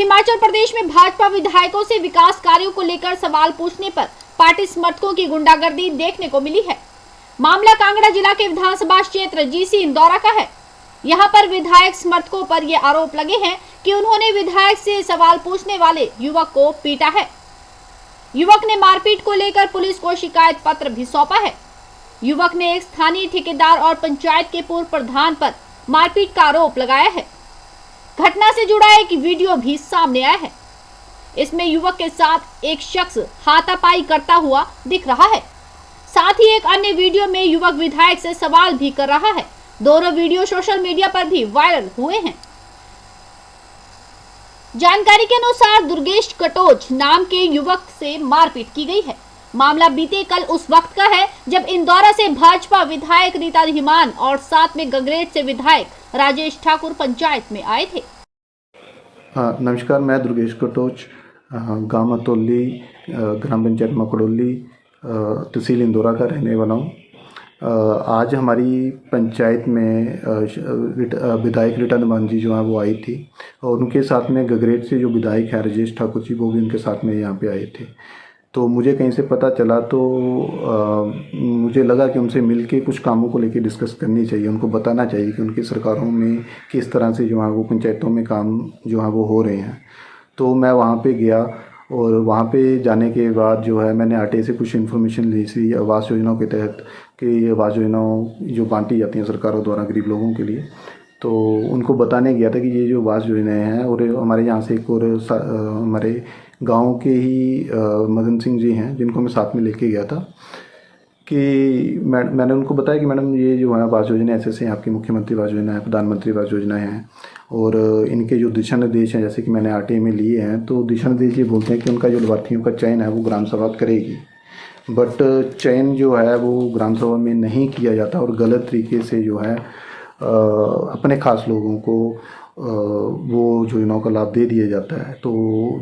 हिमाचल प्रदेश में भाजपा विधायकों से विकास कार्यों को लेकर सवाल पूछने पर पार्टी समर्थकों की गुंडागर्दी देखने को मिली है। मामला कांगड़ा जिला के विधानसभा क्षेत्र जीसी इंदौरा का है। यहां पर विधायक समर्थकों पर ये आरोप लगे हैं कि उन्होंने विधायक से सवाल पूछने वाले युवक को पीटा है। युवक ने मारपीट को लेकर पुलिस को शिकायत पत्र भी सौंपा है। युवक ने एक स्थानीय ठेकेदार और पंचायत के पूर्व प्रधान पर मारपीट का आरोप लगाया है। घटना से जुड़ा एक वीडियो भी सामने आया है। इसमें युवक के साथ एक शख्स हाथापाई करता हुआ दिख रहा है। साथ ही एक अन्य वीडियो में युवक विधायक से सवाल भी कर रहा है। दोनों वीडियो सोशल मीडिया पर भी वायरल हुए हैं। जानकारी के अनुसार दुर्गेश कटोच नाम के युवक से मारपीट की गई है। मामला बीते कल उस वक्त का है जब इंदौरा से भाजपा विधायक रीता धीमान और साथ में गगरेट से विधायक राजेश ठाकुर पंचायत में आए थे। हाँ, नमस्कार। मैं दुर्गेश कटोच, गांव मतौली, ग्राम पंचायत मकड़ोली, तहसील इंदौरा का रहने वाला हूँ। आज हमारी पंचायत में विधायक रीता धीमान जी जो है वो आई थी और उनके साथ में गगरेट से जो विधायक है राजेश ठाकुर जी, वो भी उनके साथ में यहाँ पे आए थे। तो मुझे कहीं से पता चला तो मुझे लगा कि उनसे मिलके कुछ कामों को लेके डिस्कस करनी चाहिए, उनको बताना चाहिए कि उनकी सरकारों में किस तरह से जो है वो पंचायतों में काम जो है वो हो रहे हैं। तो मैं वहाँ पे गया और वहाँ पे जाने के बाद जो है मैंने आरटीआई से कुछ इन्फॉर्मेशन ली थी आवास योजनाओं के तहत कि आवास योजनाओं जो बांटी जाती हैं सरकारों द्वारा गरीब लोगों के लिए। तो उनको बताने गया था कि ये जो आवास योजनाएँ हैं, और हमारे यहाँ से एक और हमारे गांव के ही मदन सिंह जी हैं जिनको मैं साथ में लेके गया था कि मैंने उनको बताया कि मैडम ये जो है आवास योजना ऐसे हैं, आपकी मुख्यमंत्री आवास योजना है, प्रधानमंत्री आवास योजना है, और इनके जो दिशा निर्देश हैं जैसे कि मैंने आरटीआई में लिए हैं, तो दिशा निर्देश ये बोलते हैं कि उनका जो लाभार्थियों का चयन है वो ग्राम सभा करेगी। बट चयन जो है वो ग्राम सभा में नहीं किया जाता और गलत तरीके से जो है अपने खास लोगों को वो योजनाओं का लाभ दे दिया जाता है। तो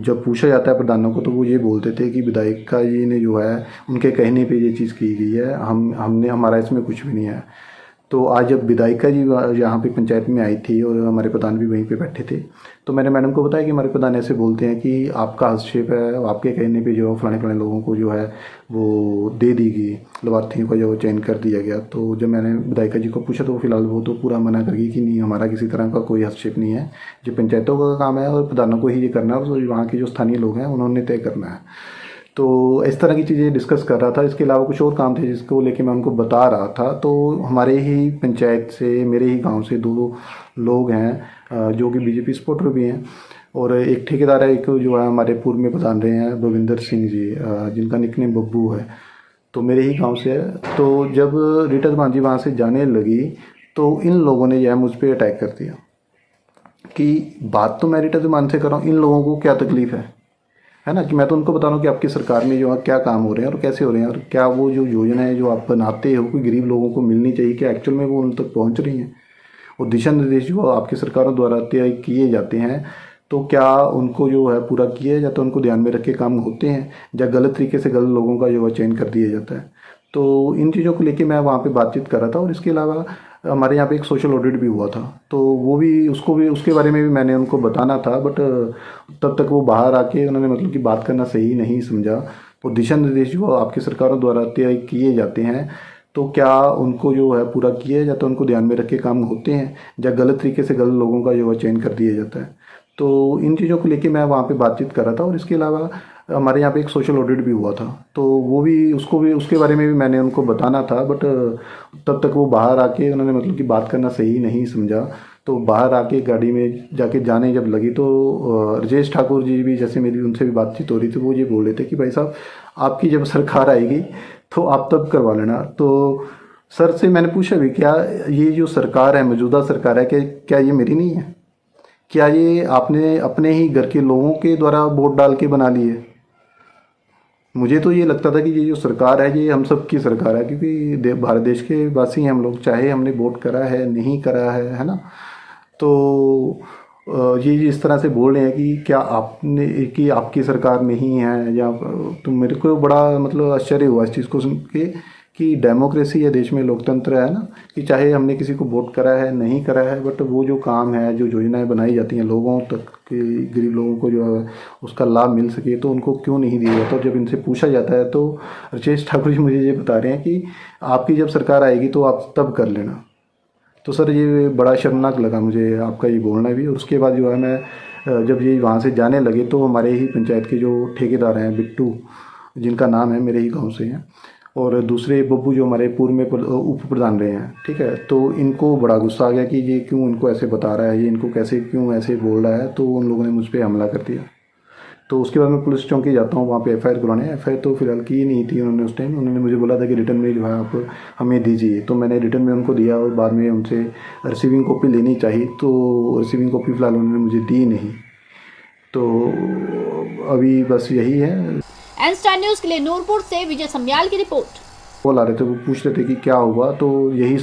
जब पूछा जाता है प्रधानों को तो वो ये बोलते थे कि विधायिका जी ने जो है उनके कहने पे ये चीज़ की गई है, हमने हमारा इसमें कुछ भी नहीं है। तो आज जब विधायिका जी यहाँ पे पंचायत में आई थी और हमारे प्रधान भी वहीं पे बैठे थे, तो मैंने मैडम को बताया कि हमारे प्रधान ऐसे बोलते हैं कि आपका हस्तक्षेप है, आपके कहने पे जो फलाने लोगों को जो है वो दे दी गई, लाभार्थियों का जो चयन कर दिया गया। तो जब मैंने विधायिका जी को पूछा तो फिलहाल वो तो पूरा मना कर गई कि नहीं, हमारा किसी तरह का कोई हस्तक्षेप नहीं है, जो पंचायतों का काम है और प्रधानों को ही ये करना है, और वहाँ के जो स्थानीय लोग हैं उन्होंने तय करना है। तो इस तरह की चीज़ें डिस्कस कर रहा था। इसके अलावा कुछ और काम थे जिसको लेके मैं उनको बता रहा था। तो हमारे ही पंचायत से, मेरे ही गांव से 2 लोग हैं जो कि बीजेपी सपोर्टर भी हैं, और एक ठेकेदार है, एक जो है हमारे पूर्व में प्रधान रहे हैं भविंदर सिंह जी, जिनका निकनेम बब्बू है, तो मेरे ही गाँव से है। तो जब रीता धीमान जी वहाँ से जाने लगी तो इन लोगों ने जो है मुझ पर अटैक कर दिया कि बात तो मैं रीता धीमान से कर रहा हूँ, इन लोगों को क्या तकलीफ़ है ना, कि मैं तो उनको बता रहा हूँ कि आपकी सरकार में जो है क्या काम हो रहे हैं और कैसे हो रहे हैं, और क्या वो जो योजना है जो आप बनाते हो कोई गरीब लोगों को मिलनी चाहिए, क्या एक्चुअल में वो उन तक पहुँच रही हैं, और दिशा निर्देश जो आपकी सरकारों द्वारा तय किए जाते हैं तो क्या उनको जो है पूरा किया जाता है, उनको ध्यान में रख के काम होते हैं, या गलत तरीके से गलत लोगों का जो है चयन कर दिया जाता है। तो इन चीज़ों को लेके मैं वहाँ पे बातचीत कर रहा था। और इसके अलावा हमारे यहाँ पे एक सोशल ऑडिट भी हुआ था, तो वो भी उसके बारे में भी मैंने उनको बताना था, बट तब तक वो बाहर आके उन्होंने मतलब कि बात करना सही नहीं समझा। और दिशा निर्देश जो आपकी सरकारों द्वारा तय किए जाते हैं तो क्या उनको जो है पूरा किया जाता है, उनको ध्यान में रख के काम होते हैं, या गलत तरीके से गलत लोगों का जो है चयन कर दिया जाता है। तो इन चीज़ों को लेके मैं वहाँ पे बातचीत कर रहा था। और इसके अलावा हमारे यहाँ पे एक सोशल ऑडिट भी हुआ था, तो वो भी उसके बारे में भी मैंने उनको बताना था, बट तब तक वो बाहर आके उन्होंने मतलब कि बात करना सही नहीं समझा। तो बाहर आके गाड़ी में जाने जब लगी तो राजेश ठाकुर जी भी, जैसे मेरी उनसे भी बातचीत हो रही थी, वो ये बोल रहे थे कि भाई साहब आपकी जब सरकार आएगी तो आप तब करवा लेना। तो सर से मैंने पूछा भी, क्या ये जो सरकार है, मौजूदा सरकार है, क्या ये मेरी नहीं है? क्या ये आपने अपने ही घर के लोगों के द्वारा वोट डाल के बना ली है? मुझे तो ये लगता था कि ये जो सरकार है ये हम सब की सरकार है, क्योंकि भारत देश के वासी हैं हम लोग, चाहे हमने वोट करा है नहीं करा है ना। तो ये इस तरह से बोल रहे हैं कि क्या कि आपकी सरकार नहीं है, या तो मेरे को बड़ा मतलब आश्चर्य हुआ इस चीज़ को सुन के कि डेमोक्रेसी है देश में, लोकतंत्र है ना, कि चाहे हमने किसी को वोट करा है नहीं करा है, बट वो जो काम है, जो योजनाएं बनाई जाती हैं लोगों तक, कि गरीब लोगों को जो है उसका लाभ मिल सके, तो उनको क्यों नहीं दिया जाता। और जब इनसे पूछा जाता है तो राजेश ठाकुर जी मुझे ये बता रहे हैं कि आपकी जब सरकार आएगी तो आप तब कर लेना। तो सर ये बड़ा शर्मनाक लगा मुझे आपका ये बोलना भी। और उसके बाद जो है मैं जब ये वहाँ से जाने लगे तो हमारे ही पंचायत के जो ठेकेदार हैं, बिट्टू जिनका नाम है, मेरे ही गांव से हैं, और दूसरे बब्बू जो हमारे पूर्व में उप प्रधान रहे हैं, ठीक है, तो इनको बड़ा गुस्सा आ गया कि ये क्यों इनको ऐसे बता रहा है, ये इनको कैसे क्यों ऐसे बोल रहा है। तो उन लोगों ने मुझ पर हमला कर दिया। तो उसके बाद मैं पुलिस चौकी जाता हूँ, वहाँ पे एफआईआर करवाने। एफआईआर तो फिलहाल की नहीं थी उन्होंने उस टाइम। उन्होंने मुझे बोला था कि रिटर्न में जो है आप हमें दीजिए, तो मैंने रिटर्न में उनको दिया और बाद में उनसे रिसीविंग कॉपी लेनी चाहिए, तो रिसीविंग कॉपी फ़िलहाल उन्होंने मुझे दी नहीं। तो अभी बस यही है। एन स्टार न्यूज के लिए नूरपुर से विजय सम्याल की रिपोर्ट। कॉल आ रहे थे, वो पूछ रहे थे कि क्या हुआ, तो यही